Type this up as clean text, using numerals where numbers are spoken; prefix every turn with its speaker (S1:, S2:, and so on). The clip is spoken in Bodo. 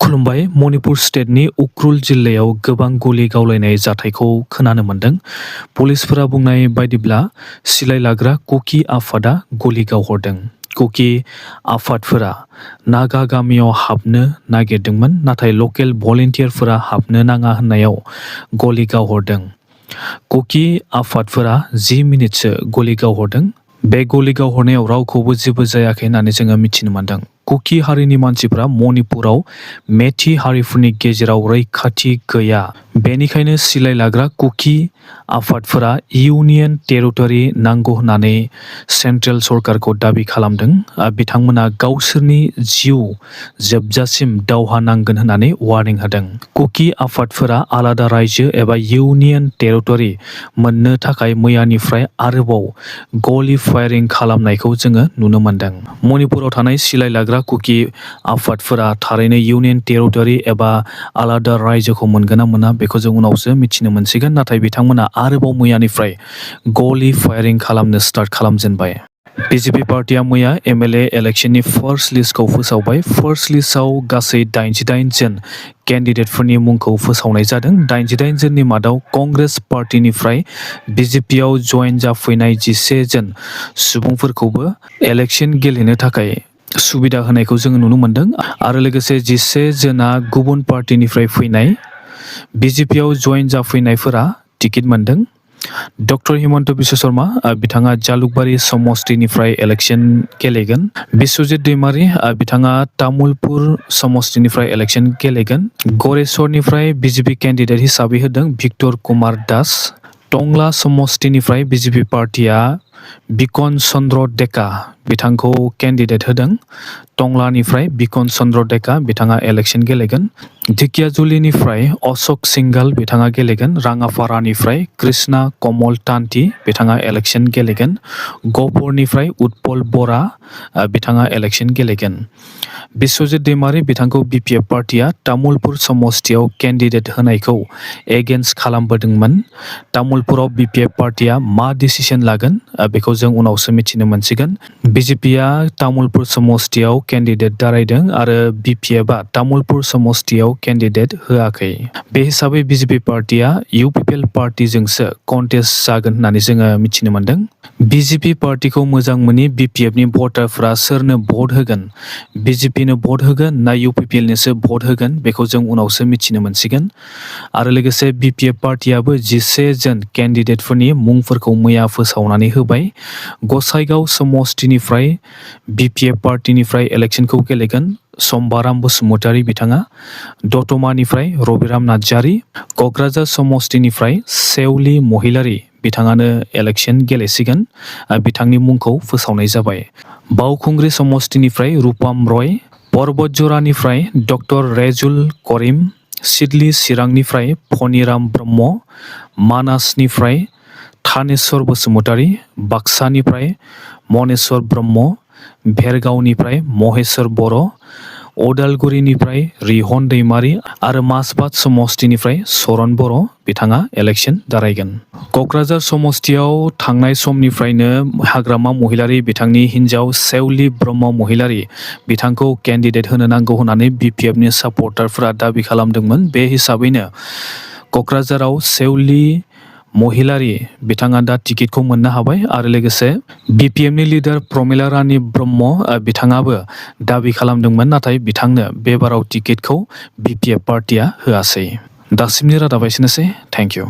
S1: खुलुमबाय। मणिपुर स्टेटनि उख्रुल जिल्लायाव गोबां गलि गावलायनाय जाथायखौ खोनानो मोन्दों। पुलिसफोरा बुंनाय बायदिब्ला सिलाइ लाग्रा कुकि आफादा गलि गावहरदों। कुकि आफादफोरा नागा गामियाव हाबनो नागिरदोंमोन, नाथाय लकेल भलन्टियारफोरा हाबनो नाङा होननायाव गलि गावहरदों। कुकि आफादफोरा 10 मिनिटसो गलि गावहरदों। बे गलि गावहरनायाव रावखौबो जेबो जायाखै होननानै जोङो मिथिनो मोन्दों। कुकि हारिनि मानसिफ्रा मणिपुराव मेथि हारिफोरनि गेजेराव रैखाथि गैया, बेनिखायनो सिलाइ लाग्रा कुकि आफादफोरा इउनियन टेरिटरि नांगौ होननानै सेन्ट्रेल सरकारखौ दाबि खालामदों। बिथांमोना गावसोरनि जिउ जोबजासिम दावहा नांगोन होननानै वार्निं होदों। कुकि आफादफोरा आलादा रायजो एबा इउनियन टेरिटरि मोननो थाखाय मैयानिफ्राय आरोबाव गलि फायारिं खालामनायखौ जोङो नुनो मोन्दों। मणिपुराव थानाय सिलाइ लाग्रा कुकि आफादफोरा थारैनो इउनियन टेरिटरि एबा आलादा रायजोखौ मोनगोन ना मोना बेखौ जों उनावसो मिथिनो मोनसिगोन, नाथाय बिथांमोना आरोबाव मैयानिफ्राय गलि फायारिं खालामनो स्टार्ट खालामजेनबाय। बिजेपि पार्टिया मैया एमएलए इलेक्शननि फार्स्ट लिस्टखौ फोसावबाय। फार्स्ट लिस्टआव गासै 88 जन केन्डिडेटफोरनि मुंखौ फोसावनाय जादों। 88 जननि मादाव कंग्रेस पार्टिनिफ्राय बिजेपियाव जयेन जाफैनाय 11 जन सुबुंफोरखौबो इलेक्शन गेलेनो थाखाय सुबिदा होनायखौ जोङो नुनो मोन्दों, आरो लोगोसे 11 जना गुबुन पार्टिनिफ्राय फैनाय बिजेपियाव जयेन जाफैनायफोरा टिकेट मोन्दों। डक्टर हिमन्त बिश्व शर्मा बिथाङा जालुकबारि समष्टिनिफ्राय इलेक्शन गेलेगोन। बिश्वजित दैमारी बिथाङा तामुलपुर समष्टिनिफ्राय इलेक्शन गेलेगोन। गरेस्वरनिफ्राय बिजेपि केन्डिडेट हिसाबै होदों भिक्टर कुमार दास। टंला समष्टिनिफ्राय बिजेपि पार्टिया बिकन चन्द्र डेका बिथांखौ केन्डिडेट होदों। टंलानिफ्राय बिकन चन्द्र डेका बिथाङा इलेक्शन गेलेगोन। ढेकियाजुलिनिफ्राय अशोक सिंघाल बिथाङा गेलेगोन। राङापारानिफ्राय कृष्णा कमल तान्ति बिथाङा इलेक्शन गेलेगोन। गहपुरनिफ्राय उत्पल बरा बिथाङा इलेक्शन गेलेगोन। बिश्वजित दैमारी बिथांखौ बिपिएफ पार्टिया तामुलपुर समष्टियाव केन्डिडेट होनायखौ एगेन्स्ट खालामबोदोंमोन। तामुलपुराव बिपिएफ पार्टिया मा डिसिसन लागोन बेखौ जों उनावसो मिथिनो मोनसिगोन। बिजेपिया तामुलपुर समष्टियाव केन्डिडेट दारायदों आरो बिपिएफआ तामुलपुर समष्टियाव केन्डिडेट होआखै। बे हिसाबै बिजेपि पार्टिया इउपिपिएल पार्टिजोंसो कन्टेस्ट जागोन होननानै जोङो मिथिनो मोन्दों। बिजेपि पार्टिखौ मोजां मोनि बिपिएफनि भटारफ्रा सोरनो भट होगोन, बिजेपिनो भट होगोन ना इउपिपिएलनोसो भट होगोन बेखौ जों उनावसो मिथिनो मोनसिगोन। आरो लोगोसे बिपिएफ पार्टियाबो 11 जन केन्डिडेटफोरनि मुंफोरखौ मैया फोसावनानै होबाय। गसाइगाव समष्टिनिफ्राय बिपिएफ पार्टिनिफ्राय इलेक्शनखौ गेलेगोन सम्बाराम बसुमतारी बिथाङा। दतमानिफ्राय रबिराम नार्जारी। क'क्राझार समष्टिनिफ्राय सेवली महिलारी बिथाङानो इलेक्शन गेलेसिगोन। बिथांनि मुंखौ फोसावनाय जाबाय। बावखुंग्रि समष्टिनिफ्राय रुपाम रय। पर्बतजरानिफ्राय डक्टर रेजुल करिम। सिडली चिरांनिफ्राय फनिराम ब्रह्म। मानासनिफ्राय थानेश्वर बसुमतारी। बाक्सानिफ्राय मनेश्वर ब्रह्म। भेरगावनिफ्राय महेश्वर बर'। अदालगुरिनिफ्राय रिहन दैमारी आरो माजबाद समष्टिनिफ्राय सरन बर' बिथाङा इलेक्शन दारायगोन। क'क्राझार समष्टियाव थांनाय समनिफ्रायनो हाग्रामा महिलारी बिथांनि हिन्जाव सेवली ब्रह्म महिलारी बिथांखौ केन्डिडेट होनो नांगौ होननानै बिपिएफनि सापर्टारफोरा दाबि खालामदोंमोन। बे हिसाबैनो क'क्राझाराव सेवली महिलारी बिथाङा दा टिकेटखौ मोननो हाबाय, आरो लोगोसे बिपिएफनि लिडार प्रमिला रानी ब्रह्म बिथाङाबो दाबि खालामदोंमोन, नाथाय बिथांनो बे बाराव टिकेटखौ बिपिएफ पार्टिया होआसै। दासिमनि रादाबा एसेनोसै। Thank you.